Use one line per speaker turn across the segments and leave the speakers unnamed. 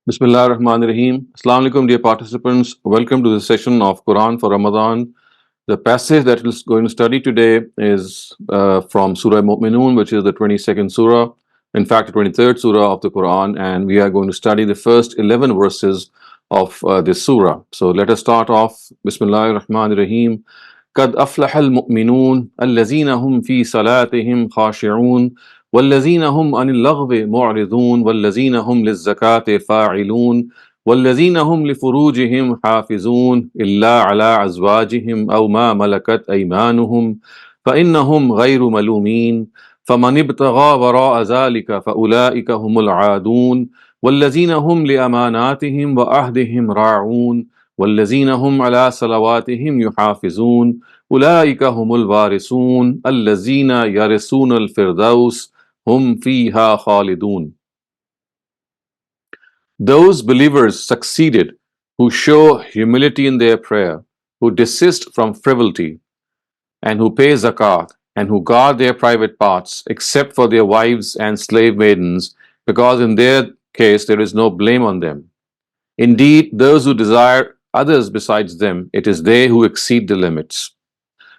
Bismillah ar-Rahman ar-Rahim. Assalamu alaikum, dear participants. Welcome to the session of Quran for Ramadan. The passage that we're going to study today is from Surah Mu'minun, which is the 22nd Surah, in fact, the 23rd Surah of the Quran, and we are going to study the first 11 verses of this Surah. So let us start off. Bismillah ar-Rahman ar-Rahim. قد أفلح المؤمنون الذين هم في صلاتهم خاشعون والذين هم عن اللغو معرضون والذين هم للزكاة فاعلون والذين هم لفروجهم حافظون إلا على أزواجهم أو ما ملكت أيمانهم فإنهم غير ملومين فمن ابتغى وراء ذلك فأولئك هم العادون والذين هم لأماناتهم وعهدهم راعون والذين هم على صلواتهم يحافظون أولئك هم الوارثون الذين يرثون الفردوس هم فيها خالدون. Those believers succeeded who show humility in their prayer, who desist from frivolity, and who pay zakat, and who guard their private parts, except for their wives and slave maidens, because in their case there is no blame on them. Indeed, those who desire others besides them, it is they who exceed the limits.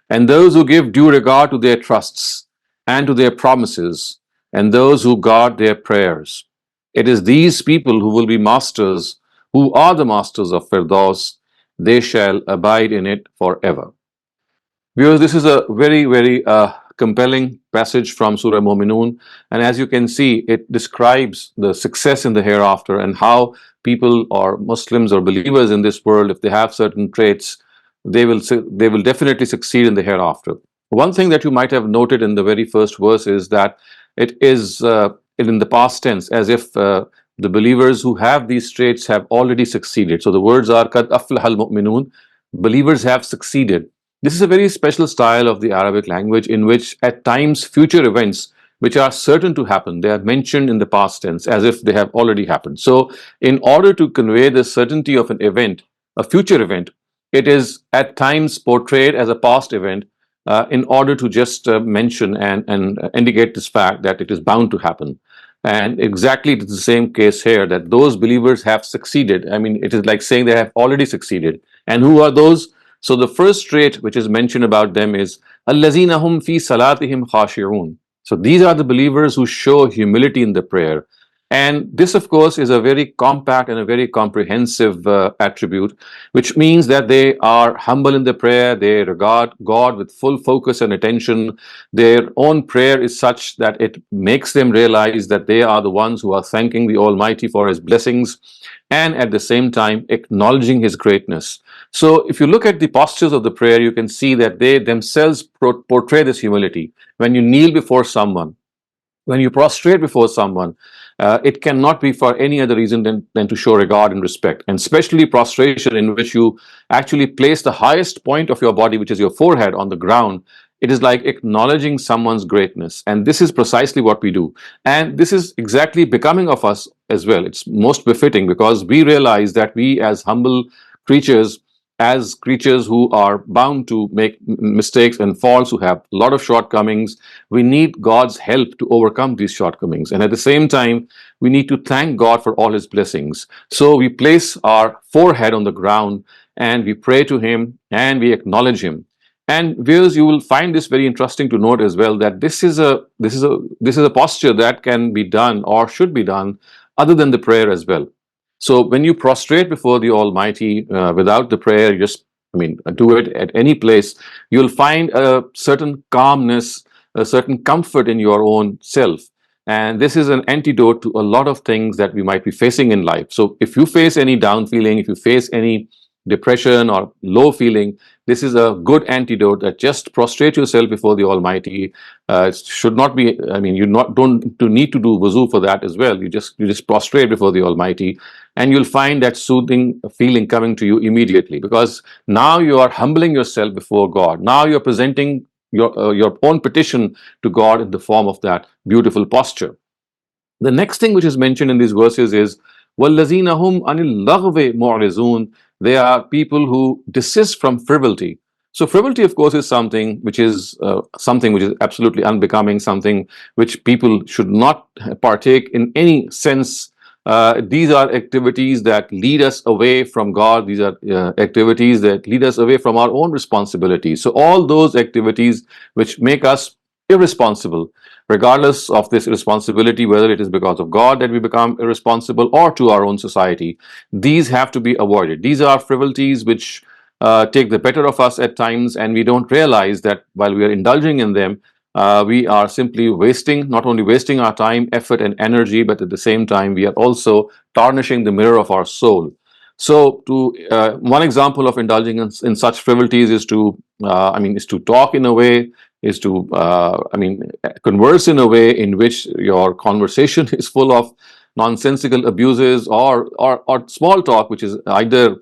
And those who give due regard to their trusts and to their promises, and those who guard their prayers. It is these people who will be masters, who are the masters of Firdaus. They shall abide in it forever. Viewers, this is a very compelling passage from Surah Mu'minun, and as you can see, it describes the success in the hereafter and how people or Muslims or believers in this world, if they have certain traits, they will definitely succeed in the hereafter. One thing that you might have noted in the very first verse is that it is in the past tense, as if the believers who have these traits have already succeeded. So the words are "Qad aflahal mu'minun," believers have succeeded. This is a very special style of the Arabic language in which at times future events which are certain to happen, they are mentioned in the past tense as if they have already happened. So in order to convey the certainty of an event, a future event, it is at times portrayed as a past event in order to just mention and indicate this fact that it is bound to happen. And exactly it's the same case here, that those believers have succeeded. I mean, it is like saying they have already succeeded. And who are those? So the first trait which is mentioned about them is "Allazina hum fi salatihim khashi'un." So these are the believers who show humility in the prayer. And this, of course, is a very compact and a very comprehensive attribute, which means that they are humble in their prayer, they regard God with full focus and attention. Their own prayer is such that it makes them realize that they are the ones who are thanking the Almighty for His blessings and at the same time acknowledging His greatness. So if you look at the postures of the prayer, you can see that they themselves portray this humility. When you kneel before someone, when you prostrate before someone, it cannot be for any other reason than to show regard and respect, and especially prostration in which you actually place the highest point of your body, which is your forehead, on the ground. It is like acknowledging someone's greatness, and this is precisely what we do. And this is exactly becoming of us as well. It's most befitting because we realize that we, as humble creatures, as creatures who are bound to make mistakes and faults, who have a lot of shortcomings, we need God's help to overcome these shortcomings. And at the same time, we need to thank God for all His blessings. So we place our forehead on the ground and we pray to Him and we acknowledge Him. And viewers, you will find this very interesting to note as well, that this is a posture that can be done or should be done other than the prayer as well. So when you prostrate before the Almighty without the prayer, do it at any place, you'll find a certain calmness, a certain comfort in your own self. And this is an antidote to a lot of things that we might be facing in life. So if you face any down feeling, if you face any depression or low feeling, this is a good antidote, that just prostrate yourself before the Almighty. It should not be, you don't need to do wuzu for that as well. You just prostrate before the Almighty, and you'll find that soothing feeling coming to you immediately, because now you are humbling yourself before God. Now you're presenting your own petition to God in the form of that beautiful posture. The next thing which is mentioned in these verses is وَالَّذِينَ هُمْ عَنِ اللَّغْوِ مُعْرِضُونَ. They are people who desist from frivolity. So frivolity, of course, is something which is absolutely unbecoming, something which people should not partake in any sense These are activities that lead us away from God. These are activities that lead us away from our own responsibilities. So all those activities which make us irresponsible, regardless of this responsibility, whether it is because of God that we become irresponsible or to our own society, these have to be avoided. These are frivolities which take the better of us at times, and we don't realize that while we are indulging in them, we are simply wasting, not only wasting our time, effort, and energy, but at the same time, we are also tarnishing the mirror of our soul. So, to one example of indulging in such frivolities is is to talk in a way, is to, converse in a way in which your conversation is full of nonsensical abuses or small talk, which is either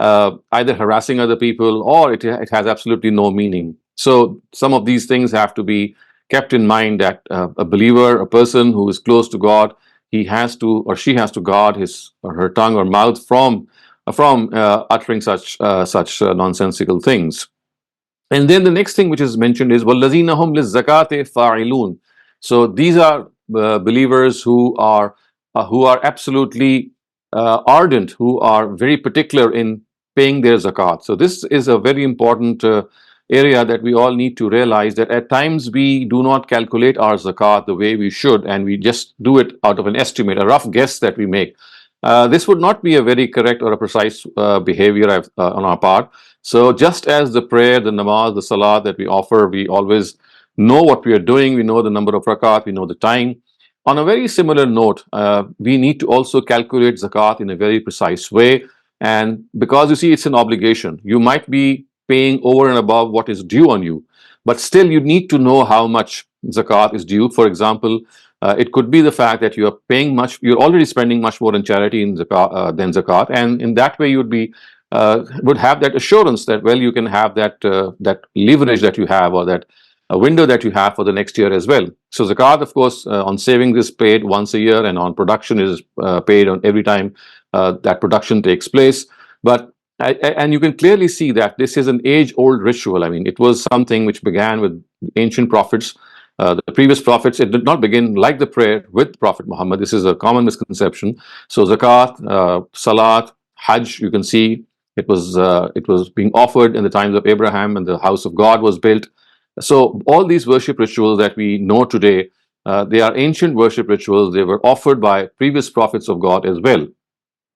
harassing other people or it has absolutely no meaning. So some of these things have to be kept in mind that a believer, a person who is close to God, he has to or she has to guard his or her tongue or mouth from uttering such nonsensical things. And then the next thing which is mentioned is وَالَّذِينَ هُمْ لِلزَّكَاةِ فَاعِلُونَ. So these are believers who are absolutely ardent, who are very particular in paying their zakat. So this is a very important area that we all need to realize, that at times we do not calculate our zakat the way we should, and we just do it out of an estimate, a rough guess that we make. This would not be a very correct or a precise behavior on our part. So just as the prayer, the namaz, the salah that we offer, we always know what we are doing, we know the number of rakat, we know the time. On a very similar note, we need to also calculate zakat in a very precise way. And because you see, it's an obligation, you might be paying over and above what is due on you, but still you need to know how much zakat is due. For example, it could be the fact that you're already spending much more in charity than zakat, and in that way you would have that assurance that, well, you can have that leverage that you have, or that window that you have for the next year as well. So zakat, of course, on savings is paid once a year, and on production is paid on every time that production takes place. But and you can clearly see that this is an age-old ritual. I mean, it was something which began with ancient prophets. The previous prophets, it did not begin like the prayer with Prophet Muhammad. This is a common misconception. So zakat, salat, hajj, you can see it was being offered in the times of Abraham, and the house of God was built. So all these worship rituals that we know today, they are ancient worship rituals. They were offered by previous prophets of God as well.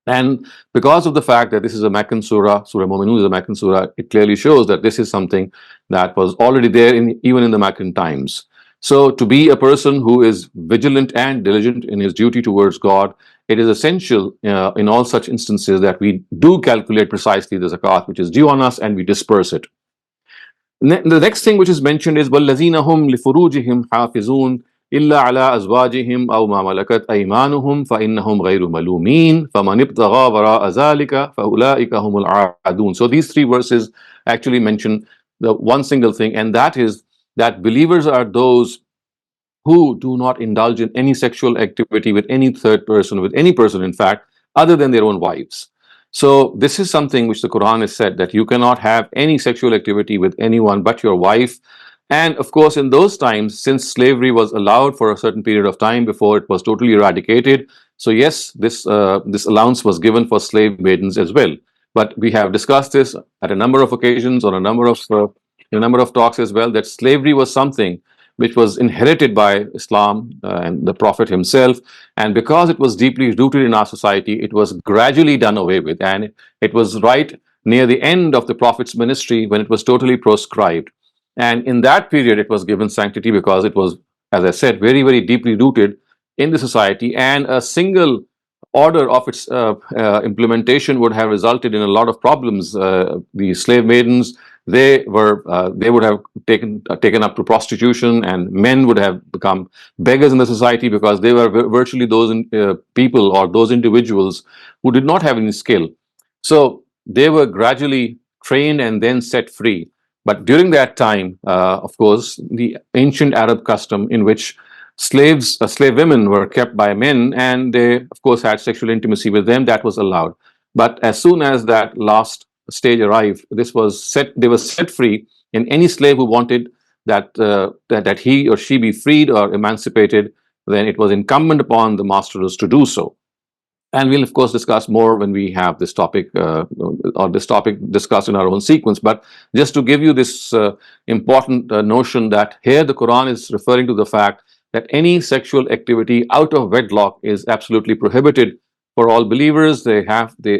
And because of the fact that this is a Meccan surah, Surah Mu'minun is a Meccan surah, it clearly shows that this is something that was already there even in the Meccan times. So to be a person who is vigilant and diligent in his duty towards God, it is essential in all such instances that we do calculate precisely the zakat which is due on us, and we disperse it. The next thing which is mentioned is وَالَّذِينَ هُمْ لِفُرُوجِهِمْ حَافِظُونَ إِلَّا عَلَىٰ أَزْوَاجِهِمْ أَوْ مَا مَلَكَتْ أَيْمَانُهُمْ فَإِنَّهُمْ غَيْرُ مَلُومِينَ فَمَنِ ابْتَغَىٰ وَرَاءَ ذَٰلِكَ فَأُولَٰئِكَ هُمُ الْعَادُونَ. So these three verses actually mention the one single thing, and that is that believers are those who do not indulge in any sexual activity with any third person, with any person, in fact, other than their own wives. So this is something which the Quran has said, that you cannot have any sexual activity with anyone but your wife. And of course, in those times, since slavery was allowed for a certain period of time before it was totally eradicated, so yes, this allowance was given for slave maidens as well. But we have discussed this at a number of occasions, on a number of talks as well, that slavery was something which was inherited by Islam and the Prophet himself. And because it was deeply rooted in our society, it was gradually done away with. And it was right near the end of the Prophet's ministry when it was totally proscribed. And in that period, it was given sanctity because it was, as I said, very, very deeply rooted in the society. And a single order of its implementation would have resulted in a lot of problems. The slave maidens, they would have taken up to prostitution, and men would have become beggars in the society, because they were virtually those people or those individuals who did not have any skill. So they were gradually trained and then set free. But during that time, of course, the ancient Arab custom in which slave women were kept by men, and they, of course, had sexual intimacy with them, that was allowed. But as soon as that last stage arrived, they were set free, and any slave who wanted that he or she be freed or emancipated, then it was incumbent upon the masters to do so. And we'll of course discuss more when we have this topic or this topic discussed in our own sequence. But just to give you this important notion that here the Quran is referring to the fact that any sexual activity out of wedlock is absolutely prohibited for all believers. They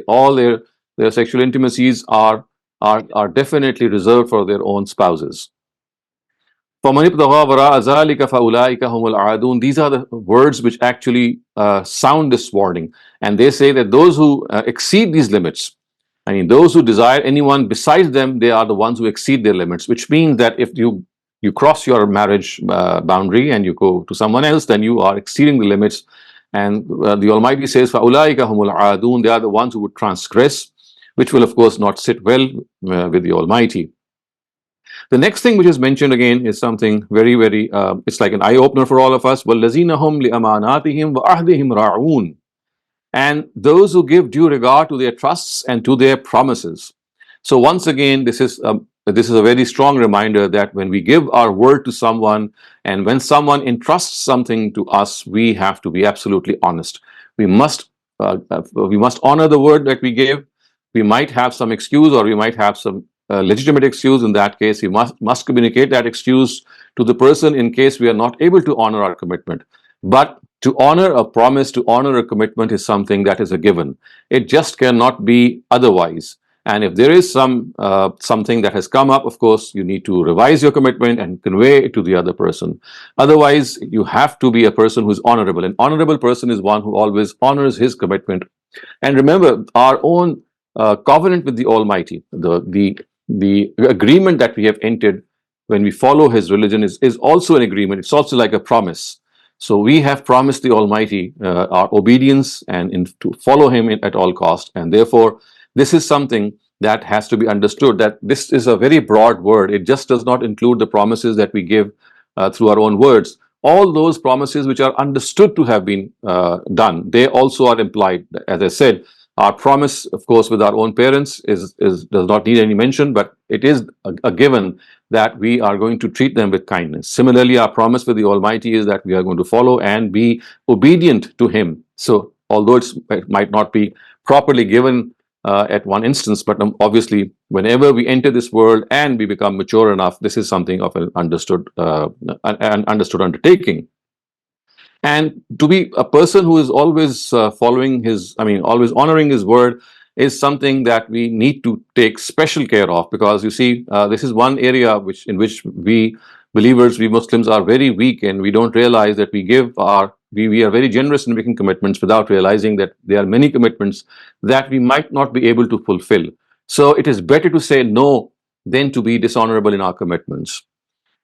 all their sexual intimacies are definitely reserved for their own spouses. فَمَنِ ابْتَغَىٰ وَرَاءَ ذَٰلِكَ فَأُولَٰئِكَ هُمُ الْعَادُونَ. These are the words which actually sound this warning. And they say that those who exceed these limits, I mean, those who desire anyone besides them, they are the ones who exceed their limits, which means that if you cross your marriage boundary and you go to someone else, then you are exceeding the limits. And the Almighty says, فَأُولَٰئِكَ هُمُ الْعَادُونَ. They are the ones who would transgress, which will, of course, not sit well with the Almighty. The next thing which is mentioned again is something very, very, it's like an eye opener for all of us. وَالَّذِينَ هُمْ لِأَمَانَاتِهِمْ وَأَهْدِهِمْ رَاعُونَ. And those who give due regard to their trusts and to their promises. So once again, this is a very strong reminder that when we give our word to someone and when someone entrusts something to us, we have to be absolutely honest. We must honor the word that we give. We might have some excuse, or we might have some legitimate excuse. In that case, we must communicate that excuse to the person in case we are not able to honor our commitment. But to honor a promise, to honor a commitment is something that is a given. It just cannot be otherwise. And if there is something that has come up, of course, you need to revise your commitment and convey it to the other person. Otherwise, you have to be a person who is honorable. An honorable person is one who always honors his commitment. And remember, our own covenant with the Almighty, the agreement that we have entered when we follow His religion is also an agreement. It's also like a promise. So we have promised the Almighty our obedience and to follow Him at all cost. And therefore, this is something that has to be understood, that this is a very broad word. It just does not include the promises that we give through our own words. All those promises which are understood to have been done, they also are implied. As I said, our promise, of course, with our own parents does not need any mention, but it is a given that we are going to treat them with kindness. Similarly, our promise with the Almighty is that we are going to follow and be obedient to Him. So, although it might not be properly given at one instance, but obviously, whenever we enter this world and we become mature enough, this is something of an understood undertaking. And to be a person who is always always honoring his word is something that we need to take special care of, because you see, this is one area in which we believers, we Muslims, are very weak, and we don't realize that we are very generous in making commitments without realizing that there are many commitments that we might not be able to fulfill. So it is better to say no than to be dishonorable in our commitments.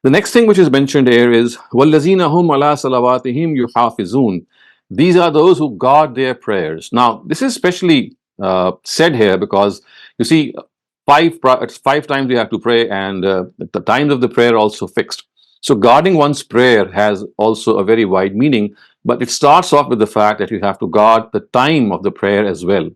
The next thing which is mentioned here is وَالَّذِينَ هُمْ عَلَىٰ صَلَوَاتِهِمْ يُحَافِظُونَ. These are those who guard their prayers. Now, this is especially said here because you see, it's 5 times we have to pray, and the times of the prayer are also fixed. So guarding one's prayer has also a very wide meaning, but it starts off with the fact that you have to guard the time of the prayer as well.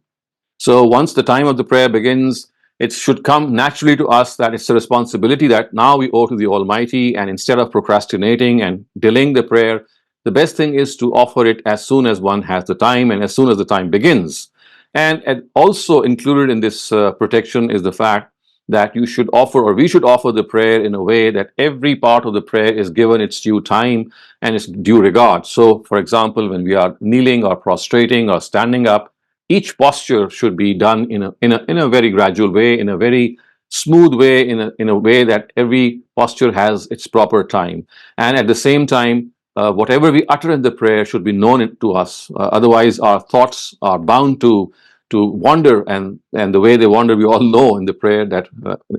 So once the time of the prayer begins, it should come naturally to us that it's a responsibility that now we owe to the Almighty, and instead of procrastinating and delaying the prayer, the best thing is to offer it as soon as one has the time and as soon as the time begins. And also included in this protection is the fact that you should offer, or we should offer, the prayer in a way that every part of the prayer is given its due time and its due regard. So, for example, when we are kneeling or prostrating or standing up, each posture should be done in a very gradual way, in a very smooth way, in a way that every posture has its proper time. And at the same time, whatever we utter in the prayer should be known to us. Otherwise, our thoughts are bound to wander, and the way they wander, we all know in the prayer that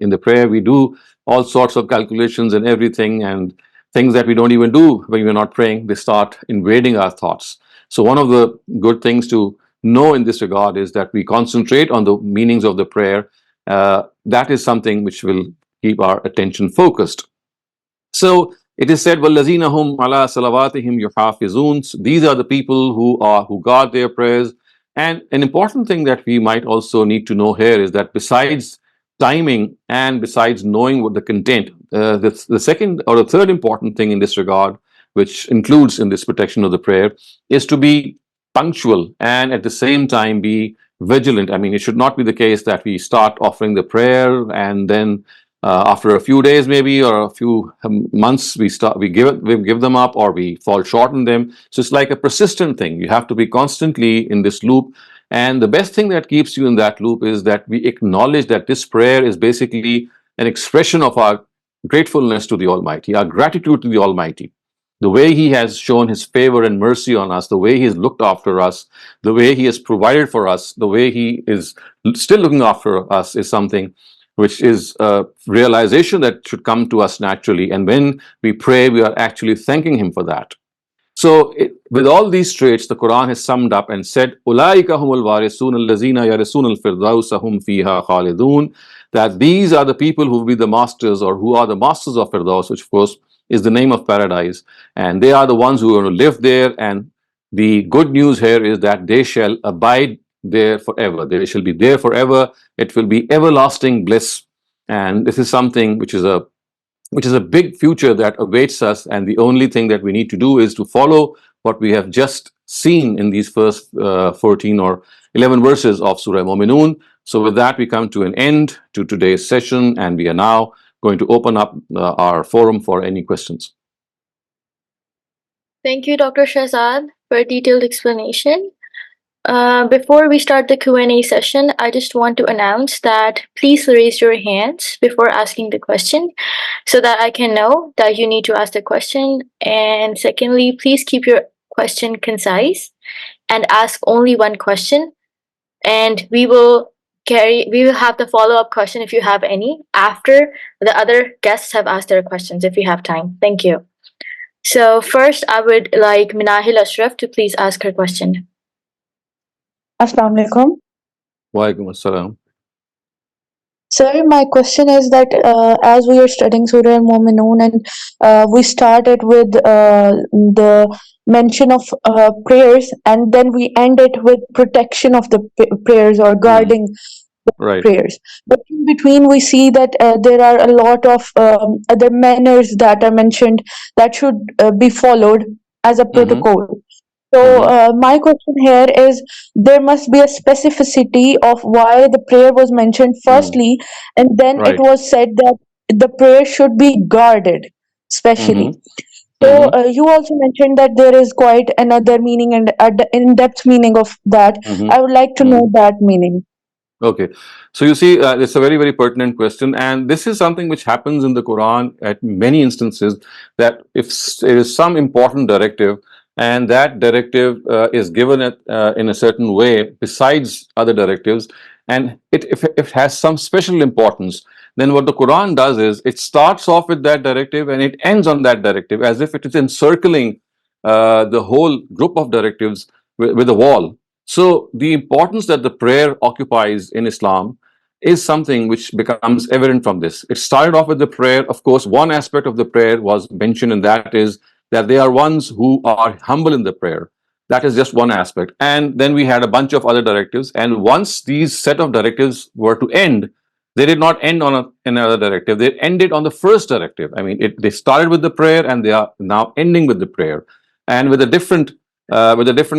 in the prayer we do all sorts of calculations and everything, and things that we don't even do when we're not praying, they start invading our thoughts. So one of the good things to know in this regard is that we concentrate on the meanings of the prayer. That is something which will keep our attention focused. So it is said, وَالَّذِينَ هُمْ عَلَىٰ صَلَوَاتِهِمْ يُحَافِظُونَ. These are the people who guard their prayers. And an important thing that we might also need to know here is that besides timing and besides knowing what the content, the second or the third important thing in this regard, which includes in this protection of the prayer, is to be punctual, and at the same time be vigilant. I mean, it should not be the case that we start offering the prayer and then after a few days maybe or a few months we give them up, or we fall short in them. So it's like a persistent thing. You have to be constantly in this loop. And the best thing that keeps you in that loop is that we acknowledge that this prayer is basically an expression of our gratefulness to the Almighty, our gratitude to the Almighty, the way He has shown His favor and mercy on us, the way He has looked after us, the way He has provided for us, the way He is still looking after us, is something which is a realization that should come to us naturally. And when we pray, we are actually thanking Him for that. So, with all these traits, the Quran has summed up and said, "Ulaika humul warisun allazina yarisun al-firdausa hum fiha khalidun." That these are the people who will be the masters, or who are the masters of Firdaus, which of course is the name of paradise, and they are the ones who are going to live there. And the good news here is that they shall abide there forever. They shall be there forever. It will be everlasting bliss, and this is something which is a big future that awaits us. And the only thing that we need to do is to follow what we have just seen in these first 14 or 11 verses of Surah Mu'minun. So with that, we come to an end to today's session, and we are now going to open up our forum for any questions.
Thank you, Dr. Shehzad, for a detailed explanation. Before we start the Q&A session, I just want to announce that please raise your hands before asking the question so that I can know that you need to ask the question. And secondly, please keep your question concise and ask only one question. And we will have the follow-up question if you have any after the other guests have asked their questions, if you have time. Thank you. So first, I would like Minahil Ashraf to please ask her question.
Assalamu alaikum.
Walaikum assalam.
Sir, my question is that as we are studying Surah Al-Mu'minun, and we started with the mention of prayers, and then we end it with protection of the prayers, or guarding the prayers. But in between, we see that there are a lot of other manners that are mentioned that should be followed as a protocol. So my question here is, there must be a specificity of why the prayer was mentioned firstly, and then it was said that the prayer should be guarded, especially. So you also mentioned that there is quite another meaning and in-depth meaning of that. I would like to know that meaning.
Okay, so you see, it's a very, very pertinent question, and this is something which happens in the Quran at many instances, that if there is some important directive, and that directive is given in a certain way besides other directives, and if it has some special importance, then what the Quran does is it starts off with that directive and it ends on that directive, as if it is encircling the whole group of directives with a wall. So the importance that the prayer occupies in Islam is something which becomes evident from this. It started off with the prayer. Of course, one aspect of the prayer was mentioned, and that is that they are ones who are humble in the prayer. That is just one aspect. And then we had a bunch of other directives. And once these set of directives were to end, they did not end on another directive. They ended on the first directive. I mean, they started with the prayer and they are now ending with the prayer, and with a different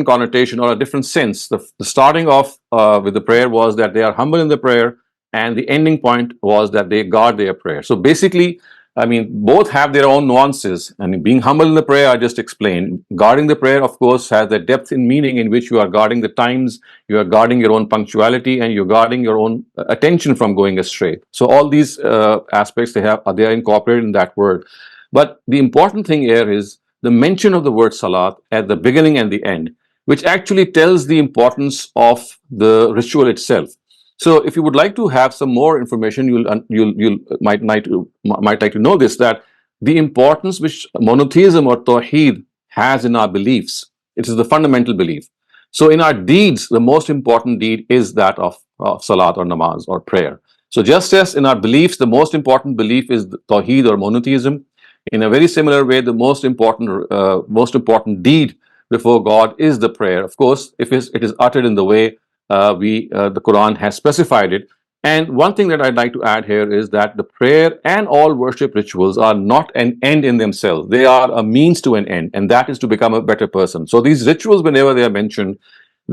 connotation or a different sense. The starting off with the prayer was that they are humble in the prayer, and the ending point was that they guard their prayer. So basically, I mean, both have their own nuances. I mean, being humble in the prayer, I just explained. Guarding the prayer, of course, has a depth in meaning in which you are guarding the times, you are guarding your own punctuality, and you're guarding your own attention from going astray. So all these aspects they are incorporated in that word. But the important thing here is the mention of the word salat at the beginning and the end, which actually tells the importance of the ritual itself. So if you would like to have some more information, you'll might like to know this, that the importance which monotheism or tawheed has in our beliefs, it is the fundamental belief. So in our deeds, the most important deed is that of salat or namaz or prayer. So just as in our beliefs, the most important belief is tawheed or monotheism, in a very similar way, the most important deed before God is the prayer. Of course, if it is uttered in the way the Quran has specified it, And one thing that I'd like to add here is that the prayer and all worship rituals are not an end in themselves. They are a means to an end, and that is to become a better person. So these rituals, whenever they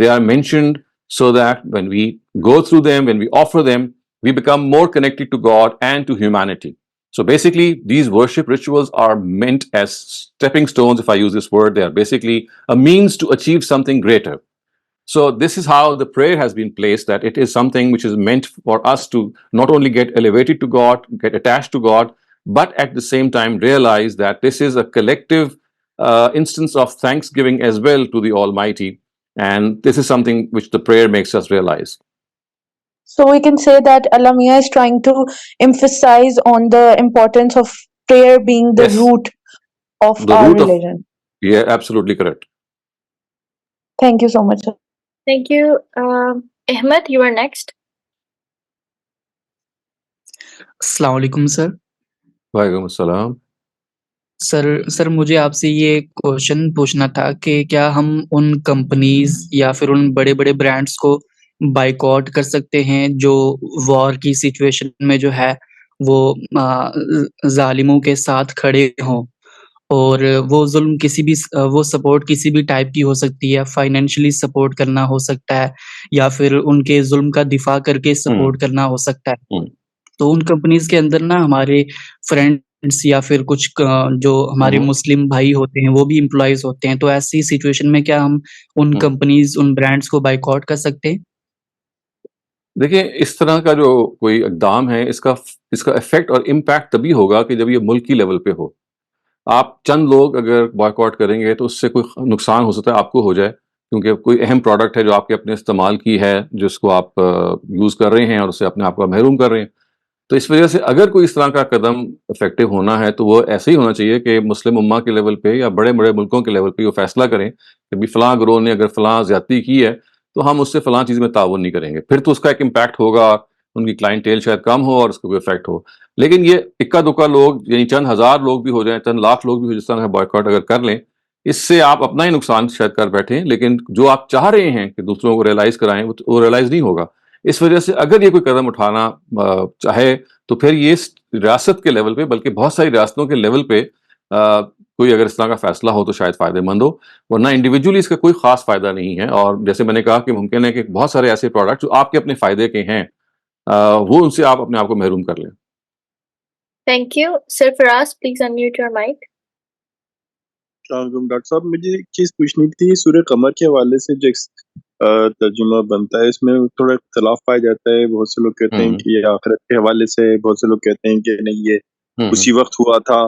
are mentioned so that when we go through them, when we offer them, we become more connected to God and to humanity. So basically, these worship rituals are meant as stepping stones, if I use this word. They are basically a means to achieve something greater. So this is how the prayer has been placed, that it is something which is meant for us to not only get elevated to God, get attached to God, but at the same time realize that this is a collective instance of thanksgiving as well to the Almighty. And this is something which the prayer makes us realize.
So we can say that Alamia is trying to emphasize on the importance of prayer being the
Yes,
root of
the
our
root of,
religion.
yeah, absolutely correct.
Thank you so much, sir.
Thank you. Ahmed, you are next.
السلام علیکم سر.
Walaikum assalam.
سر مجھے آپ سے یہ question پوچھنا تھا کہ کیا ہم ان کمپنیز یا پھر ان بڑے بڑے برانڈس کو بائیکاٹ کر سکتے ہیں جو وار کی سچویشن میں جو ہے وہ ظالموں کے ساتھ کھڑے ہوں، اور وہ ظلم کسی بھی وہ سپورٹ کسی بھی ٹائپ کی ہو سکتی ہے، فائنینشلی سپورٹ کرنا ہو سکتا ہے یا پھر ان کے ظلم کا دفاع کر کے سپورٹ کرنا ہو سکتا ہے. تو ان کمپنیز کے اندر نا ہمارے فرینڈس یا پھر کچھ جو ہمارے مسلم بھائی ہوتے ہیں وہ بھی امپلائیز ہوتے ہیں، تو ایسی سچویشن میں کیا ہم ان کمپنیز ان برانڈس کو بائیکاٹ کر سکتے ہیں؟
دیکھیں، اس طرح کا جو کوئی اقدام ہے، اس کا افیکٹ اور امپیکٹ تبھی ہوگا کہ جب یہ ملکی لیول پہ ہو. آپ چند لوگ اگر بائیک آؤٹ کریں گے تو اس سے کوئی نقصان ہو سکتا ہے آپ کو ہو جائے، کیونکہ کوئی اہم پروڈکٹ ہے جو آپ کے اپنے استعمال کی ہے، جس کو آپ یوز کر رہے ہیں اور اسے اپنے آپ کو محروم کر رہے ہیں. تو اس وجہ سے اگر کوئی اس طرح کا قدم افیکٹو ہونا ہے تو وہ ایسے ہی ہونا چاہیے کہ مسلم امہ کے لیول پہ یا بڑے بڑے ملکوں کے لیول پہ وہ فیصلہ کریں کہ بھی فلاں گروہ نے اگر فلاں زیادتی کی ہے تو ہم اس سے فلاں چیز میں تعاون نہیں کریں گے. پھر تو اس کا ایک امپیکٹ ہوگا، ان کی کلائنٹیل شاید کم ہو اور اس کا کوئی افیکٹ ہو. لیکن یہ اکا دکا لوگ، یعنی چند ہزار لوگ بھی ہو جائیں، چند لاکھ لوگ بھی ہو، جس طرح کا بائیکاٹ اگر کر لیں، اس سے آپ اپنا ہی نقصان شاید کر بیٹھیں، لیکن جو آپ چاہ رہے ہیں کہ دوسروں کو ریئلائز کرائیں وہ ریئلائز نہیں ہوگا. اس وجہ سے اگر یہ کوئی قدم اٹھانا چاہے تو پھر یہ ریاست کے لیول پہ، بلکہ بہت ساری ریاستوں کے لیول پہ کوئی اگر اس طرح کا فیصلہ ہو تو شاید فائدہ مند ہو، ورنہ انڈیویجولی اس کا کوئی خاص فائدہ نہیں ہے. اور جیسے میں نے کہا کہ ممکن ہے کہ بہت سارے ایسے پروڈکٹ جو آپ کے اپنے فائدے کے ہیں وہ ان سے آپ اپنے آپ کو محروم کر لیں.
Thank you. Sir Faraz, please unmute your mic.
السلام علیکم ڈاکٹر صاحب. مجھے ایک چیز پوچھنی تھی، سورہ قمر کے حوالے سے جو ترجمہ بنتا ہے اس میں تھوڑا اختلاف پایا جاتا ہے. بہت سے لوگ کہتے ہیں کہ یہ آخرت کے حوالے سے، بہت سے لوگ کہتے ہیں کہ نہیں یہ اسی وقت ہوا تھا.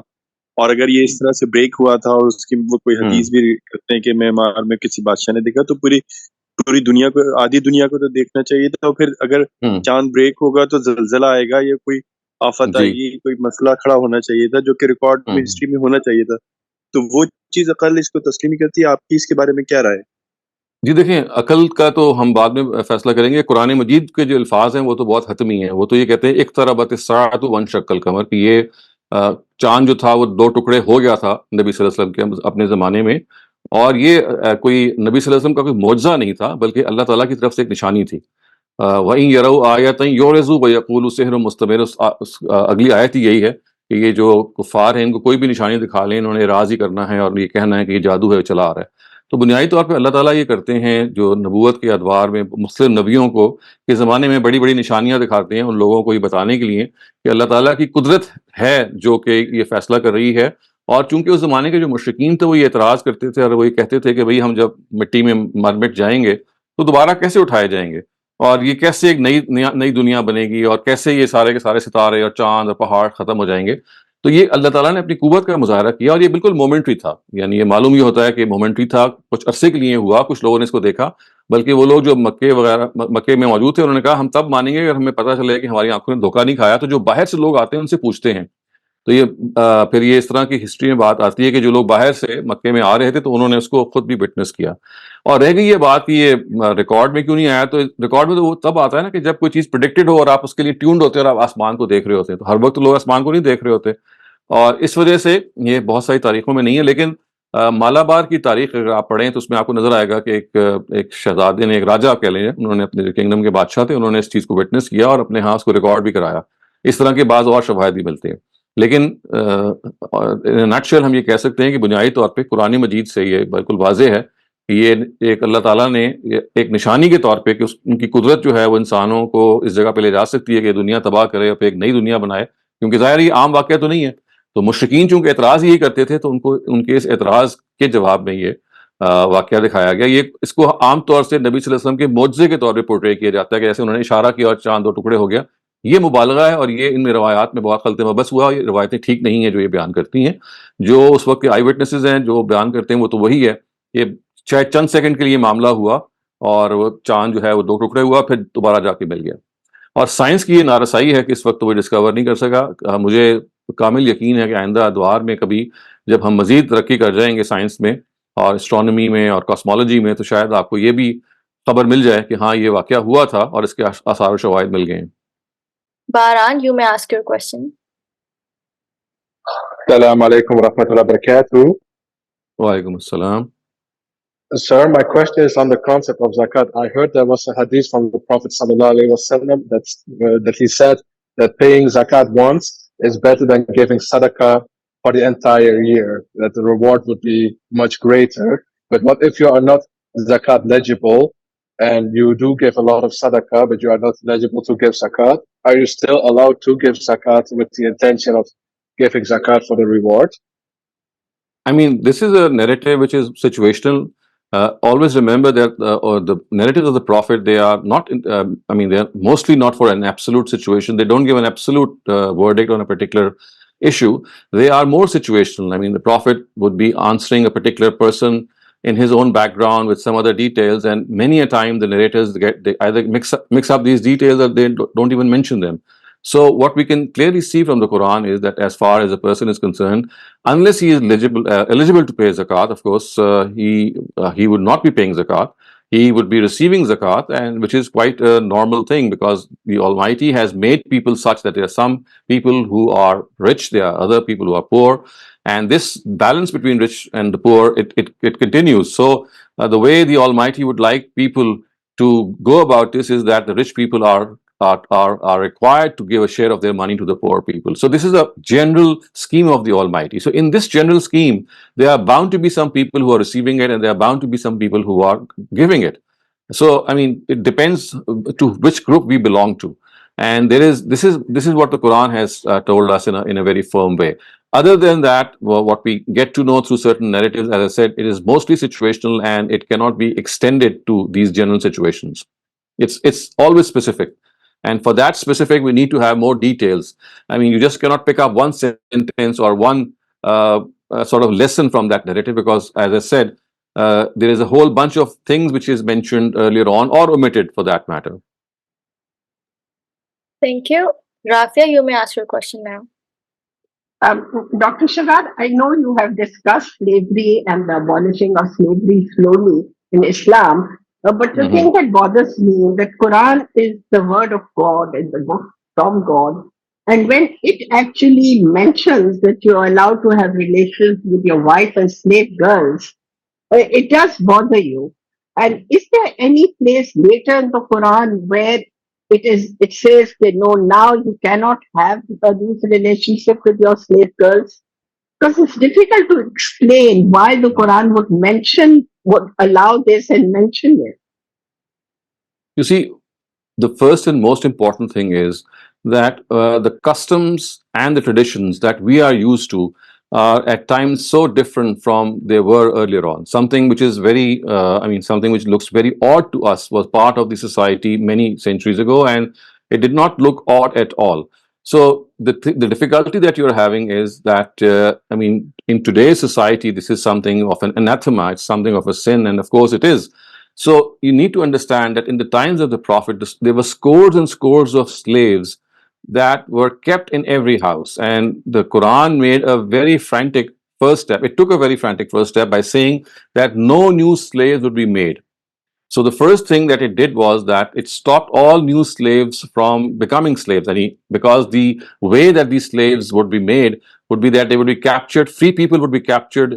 اور اگر یہ اس طرح سے بریک ہوا تھا اور اس کی وہ کوئی حدیث بھی کرتے ہیں کہ معمار میں کسی بادشاہ نے دیکھا، تو پوری دنیا کو، آدھی دنیا کو تو دیکھنا چاہیے تھا. اور پھر اگر چاند بریک ہوگا تو زلزلہ آئے گا یا کوئی آفت آئے گی، کوئی مسئلہ کھڑا ہونا چاہیے تھا جو کہ ریکارڈ میں ہسٹری میں ہونا چاہیے تھا. تو وہ چیز عقل اس کو تسلیم کرتی ہے. آپ کی اس کے بارے میں کیا رائے؟
جی دیکھیں، عقل کا تو ہم بعد میں فیصلہ کریں گے. قرآن مجید کے جو الفاظ ہیں وہ تو بہت حتمی ہیں. وہ تو یہ کہتے ہیں اقتربت الساعۃ وانشق القمر، کہ یہ چاند جو تھا وہ دو ٹکڑے ہو گیا تھا نبی صلی اللہ علیہ وسلم کے اپنے زمانے میں. اور یہ کوئی نبی صلی اللہ علیہ وسلم کا کوئی معجزہ نہیں تھا، بلکہ اللہ تعالیٰ کی طرف سے ایک نشانی تھی. وَإِن يَرَوْا آیَةً يُعْرِضُوا وَيَقُولُوا سِحْرٌ مُسْتَمِرٌ. اگلی آیت ہی یہی ہے کہ یہ جو کفار ہیں ان کو کوئی بھی نشانی دکھا لیں، انہوں نے راض ہی کرنا ہے اور یہ کہنا ہے کہ یہ جادو ہے، چلا آ رہا ہے. تو بنیادی طور پہ اللہ تعالیٰ یہ کرتے ہیں جو نبوت کے ادوار میں مسلم نبیوں کو کے زمانے میں بڑی بڑی نشانیاں دکھاتے ہیں ان لوگوں کو یہ بتانے کے لیے کہ اللہ تعالیٰ کی قدرت ہے جو کہ یہ فیصلہ کر رہی ہے. اور چونکہ اس زمانے کے جو مشرکین تھے وہ یہ اعتراض کرتے تھے اور وہ یہ کہتے تھے کہ بھئی ہم جب مٹی میں مر مٹ جائیں گے تو دوبارہ کیسے اٹھائے جائیں گے، اور یہ کیسے ایک نئی دنیا بنے گی، اور کیسے یہ سارے کے سارے ستارے اور چاند اور پہاڑ ختم ہو جائیں گے. تو یہ اللہ تعالیٰ نے اپنی قوت کا مظاہرہ کیا، اور یہ بالکل مومنٹری تھا. یعنی یہ معلوم یہ ہوتا ہے کہ مومنٹری تھا، کچھ عرصے کے لیے ہوا، کچھ لوگوں نے اس کو دیکھا. بلکہ وہ لوگ جو مکے میں موجود تھے انہوں نے کہا ہم تب مانیں گے اگر ہمیں پتہ چلے کہ ہماری آنکھوں نے دھوکہ نہیں کھایا. تو جو باہر سے لوگ آتے ہیں ان سے پوچھتے ہیں. تو یہ پھر یہ اس طرح کی ہسٹری میں بات آتی ہے کہ جو لوگ باہر سے مکے میں آ رہے تھے تو انہوں نے اس کو خود بھی وٹنس کیا. اور رہ گئی یہ بات کہ یہ ریکارڈ میں کیوں نہیں آیا، تو ریکارڈ میں تو وہ تب آتا ہے نا کہ جب کوئی چیز پریڈکٹڈ ہو اور آپ اس کے لیے ٹیونڈ ہوتے ہیں اور آپ آسمان کو دیکھ رہے ہوتے ہیں. تو ہر وقت لوگ آسمان کو نہیں دیکھ رہے ہوتے، اور اس وجہ سے یہ بہت ساری تاریخوں میں نہیں ہے. لیکن मालाबार की तारीख अगर आप पढ़ें तो उसमें आपको नजर आएगा कि एक शहजादे ने, एक राजा कह लें, उन्होंने अपने किंगडम के बादशाह थे, उन्होंने इस चीज़ को विटनेस किया और अपने यहाँ उसको रिकॉर्ड भी कराया। इस तरह के बाज़ और शवाहिद भी मिलते हैं। लेकिन इन नटशेल हम ये कह सकते हैं कि बुनियादी तौर पे कुरान मजीद से ये बिल्कुल वाज़ेह है कि ये एक अल्लाह ताला ने एक निशानी के तौर पे कि उनकी कुदरत जो है वो इंसानों को इस जगह पे ले जा सकती है कि दुनिया तबाह करे और फिर एक नई दुनिया बनाए, क्योंकि ज़ाहिर ये आम वाक़या तो नहीं है। तो मुशरिकीन चूंकि एतराज़ यही करते थे, तो उनको उनके इस एतराज़ के जवाब में ये वाक़या दिखाया गया। ये इसको आम तौर से नबी सल्लल्लाहु अलैहि वसल्लम के मोज़े के तौर पे पोर्ट्रे किया जाता है कि जैसे उन्होंने इशारा किया और चाँद दो टुकड़े हो गया। ये मुबालगा है और ये इन रवायात में बहुत खलते मबस हुआ। ये रवायतें ठीक नहीं है जो ये बयान करती हैं। जो उस वक्त के आई विटनेसेस हैं जो बयान करते हैं वो तो वही है। ये शायद चंद सेकंड के लिए मामला हुआ और वो चाँद जो है वो दो टुकड़े हुआ, फिर दोबारा जाके मिल गया। और साइंस की ये नारसाई है कि इस वक्त वो डिस्कवर नहीं कर सका। मुझे कामिल यकीन है कि आइंदा अदवार में कभी जब हम मजीद तरक्की कर जाएंगे साइंस में और एस्ट्रोनॉमी में और कॉस्मोलॉजी में, तो शायद आपको ये भी खबर मिल जाए कि हाँ ये वाकया हुआ था और इसके आसार शवाहिद मिल गए हैं।
Baran, you may ask your question.
Assalamu alaikum wa rahmatullahi wa barakatuh.
वालेकुम अस्सलाम।
Sir, my question is on the concept of zakat. I heard there was a hadith from the Prophet sallallahu alaihi wasallam that he said that paying zakat once is better than giving sadaqah for the entire year, that the reward would be much greater. But what if you are not zakat legible and you do give a lot of sadaqah, but you are not eligible to give zakat? Are you still allowed to give zakat with the intention of giving zakat for the reward?
I mean, this is a narrative which is situational. Always remember that or the narratives of the Prophet, they are not, I mean, they are mostly not for an absolute situation. They don't give an absolute verdict on a particular issue. They are more situational. I mean, the Prophet would be answering a particular person in his own background with some other details, and many a time the narrators they either mix up these details or they don't even mention them. So what we can clearly see from the Quran is that as far as a person is concerned, unless he is eligible to pay zakat, of course, he would not be paying zakat. He would be receiving zakat, and which is quite a normal thing because the Almighty has made people such that there are some people who are rich, there are other people who are poor, and this balance between rich and the poor it continues. So the way the Almighty would like people to go about this is that the rich people are required to give a share of their money to the poor people. So this is a general scheme of the Almighty. So in this general scheme, there are bound to be some people who are receiving it, and there are bound to be some people who are giving it. So I mean, it depends to which group we belong to, and this is what the Quran has told us in a very firm way. Other than that, well, what we get to know through certain narratives, as I said, it is mostly situational, and it cannot be extended to these general situations. It's always specific. And for that specific, we need to have more details. I mean, you just cannot pick up one sentence or one sort of lesson from that narrative because, as I said, there is a whole bunch of things which is mentioned earlier on or omitted for that matter.
Thank you. Rafia, you may ask your question now.
Dr. Shehzad, I know you have discussed slavery and the abolishing of slavery slowly in Islam, but the thing that bothers me that Quran is the word of God and the book from God, and when it actually mentions that you're allowed to have relations with your wife and slave girls, it does bother you. And is there any place later in the Quran where it says that no, now you cannot have these relationships with your slave girls? Because it's difficult to explain why the Quran would allow this and mention it.
You see, the first and most important thing is that the customs and the traditions that we are used to are at times so different from they were earlier on. Something which is very, something which looks very odd to us was part of the society many centuries ago, and it did not look odd at all. So the difficulty that you're having is that, in today's society, this is something of an anathema, it's something of a sin, and of course it is. So you need to understand that in the times of the Prophet, there were scores and scores of slaves that were kept in every house. And the Quran made a very frantic first step. It took a very frantic first step by saying that no new slaves would be made. So the first thing that it did was that it stopped all new slaves from becoming slaves. Because the way that these slaves would be made would be that they would be captured, free people would be captured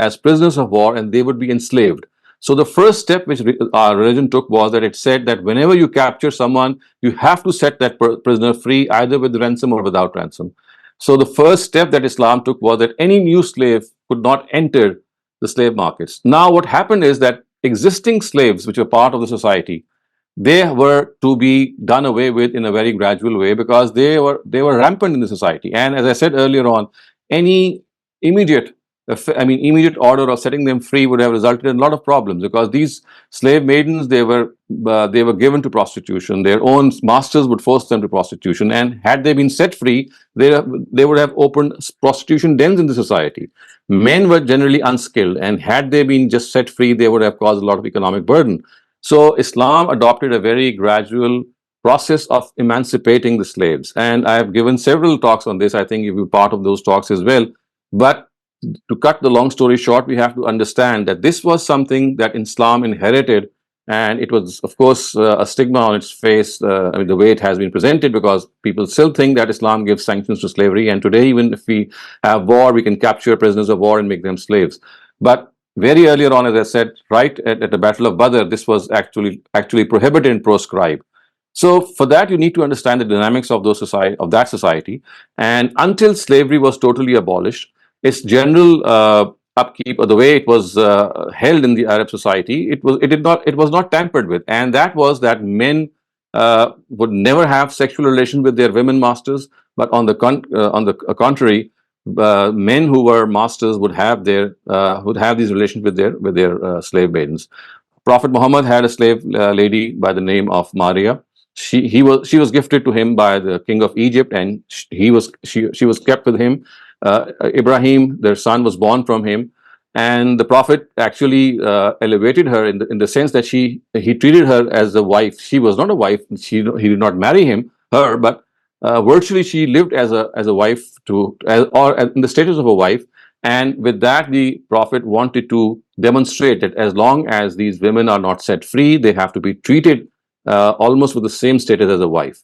as prisoners of war, and they would be enslaved. So the first step which our religion took was that it said that whenever you capture someone, you have to set that prisoner free, either with ransom or without ransom. So the first step that Islam took was that any new slave could not enter the slave markets. Now what happened is that existing slaves, which were part of the society, they were to be done away with in a very gradual way, because they were rampant in the society. And as I said earlier on, any immediate immediate order of setting them free would have resulted in a lot of problems, because these slave maidens, they were given to prostitution. Their own masters would force them to prostitution, and had they been set free, they would have opened prostitution dens in the society. Men were generally unskilled, and had they been just set free, they would have caused a lot of economic burden. So Islam adopted a very gradual process of emancipating the slaves. And I have given several talks on this. I think you'll be part of those talks as well. But to cut the long story short, we have to understand that this was something that Islam inherited, and it was, of course, a stigma on its face, the way it has been presented, because people still think that Islam gives sanctions to slavery, and today, even if we have war, we can capture prisoners of war and make them slaves. But very earlier on, as I said, right at the Battle of Badr, this was actually prohibited and proscribed. So for that, you need to understand the dynamics of that society. And until slavery was totally abolished, its general upkeep, or the way it was held in the Arab society, it was not tampered with, and that was that men would never have sexual relations with their women masters, but on the contrary, men who were masters would have these relations with their slave maidens. Prophet Muhammad had a slave lady by the name of Maria. She was gifted to him by the king of Egypt, and she was kept with him. Ibrahim, their son, was born from him, and the Prophet actually elevated her in the sense that he treated her as a wife. She was not a wife. He did not marry her, but virtually she lived as a wife or in the status of a wife. And with that, the Prophet wanted to demonstrate that as long as these women are not set free, they have to be treated almost with the same status as a wife.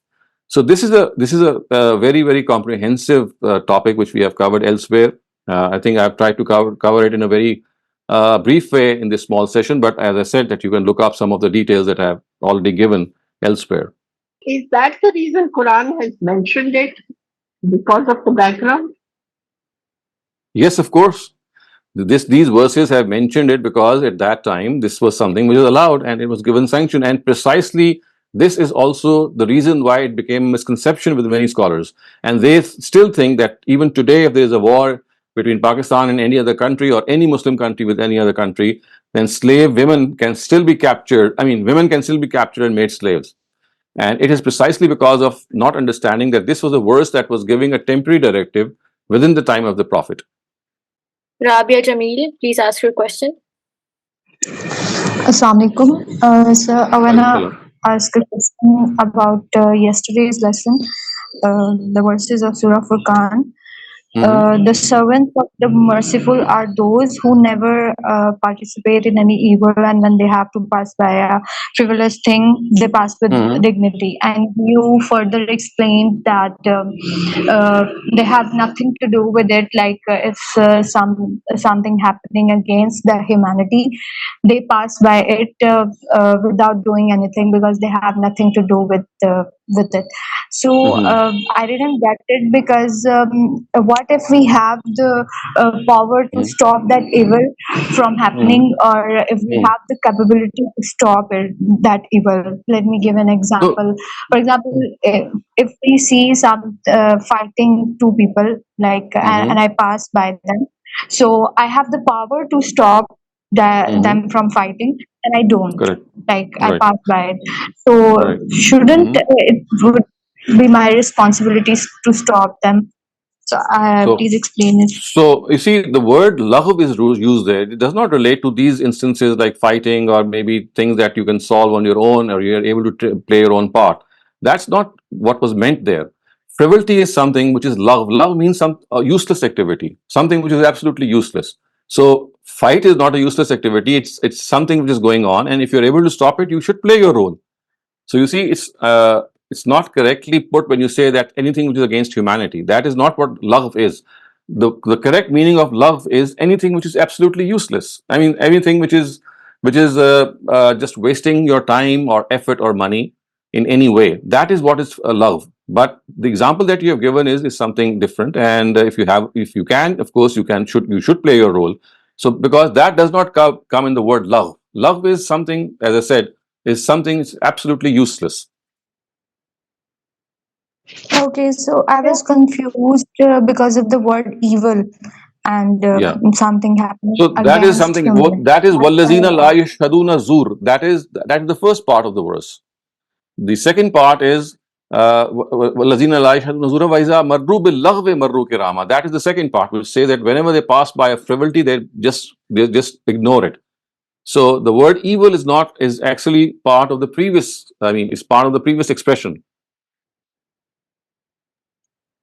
So this is a very, very comprehensive topic which we have covered elsewhere. I think I've tried to cover it in a very brief way in this small session, but as I said, that you can look up some of the details that I've already given elsewhere.
Is that the reason Quran has mentioned it, because of the background?
Yes, of course. These verses have mentioned it because at that time this was something which was allowed and it was given sanction, and precisely this is also the reason why it became a misconception with many scholars. And they still think that even today, if there is a war between Pakistan and any other country, or any Muslim country with any other country, then slave women can still be captured. Women can still be captured and made slaves. And it is precisely because of not understanding that this was a verse that was giving a temporary directive within the time of the Prophet.
Rabia Jamil, please ask your question.
Assalamu alaikum. So I wanna ask a question about yesterday's lesson, the verses of Surah Furqan. The servants of the merciful are those who never participate in any evil, and when they have to pass by a frivolous thing, they pass with dignity. And you further explained that they have nothing to do with it. Like if something happening against the humanity, they pass by it without doing anything because they have nothing to do with it. So I didn't get it, because what if we have the power to stop that evil from happening, or if we have the capability to stop that evil? Let me give an example. For example, if we see some fighting two people, and I pass by them, so I have the power to stop them from fighting, and I don't.
Correct.
I pass by it. So shouldn't it would be my responsibilities to stop them? So please explain it.
So you see, the word lagh is used there. It does not relate to these instances like fighting or maybe things that you can solve on your own, or you're able to play your own part. That's not what was meant there. Frivolity is something which is lagh. Lagh means some useless activity, something which is absolutely useless. So fight is not a useless activity. It's something which is going on, and if you're able to stop it, you should play your role. So you see, it's not correctly put when you say that anything which is against humanity. That is not what love is. The correct meaning of love is anything which is absolutely useless. I mean, anything which is just wasting your time or effort or money in any way. That is what is love. But the example that you have given is something different. And if you can, of course, you should play your role. So because that does not come in the word love. Love is something, as I said, is something absolutely useless.
Okay, so I was confused because of the word evil and
Yeah.
something happening
So that is
against
something.
humanity.
That is
That's why
wallazina
I
la
asked.
yashhaduna zur. That is the first part of the verse. The second part is wallazina la yashhaduna zura wa iza marru bil laghwi marru kirama. That is the second part, which says that whenever they pass by a frivolity, they just ignore it. So the word evil is actually part of the previous. I mean, it's part of the previous expression.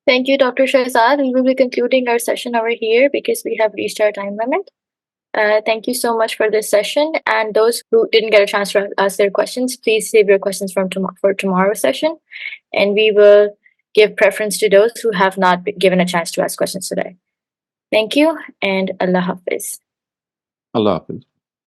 Thank you, Dr. Shehzad. We will be concluding our session over here because we have reached our time limit. Thank you so much for this session. And those who didn't get a chance to ask their questions, please save your questions for tomorrow's session. And we will give preference to those who have not been given a chance to ask questions today. Thank you, and Allah Hafiz.
Allah Hafiz.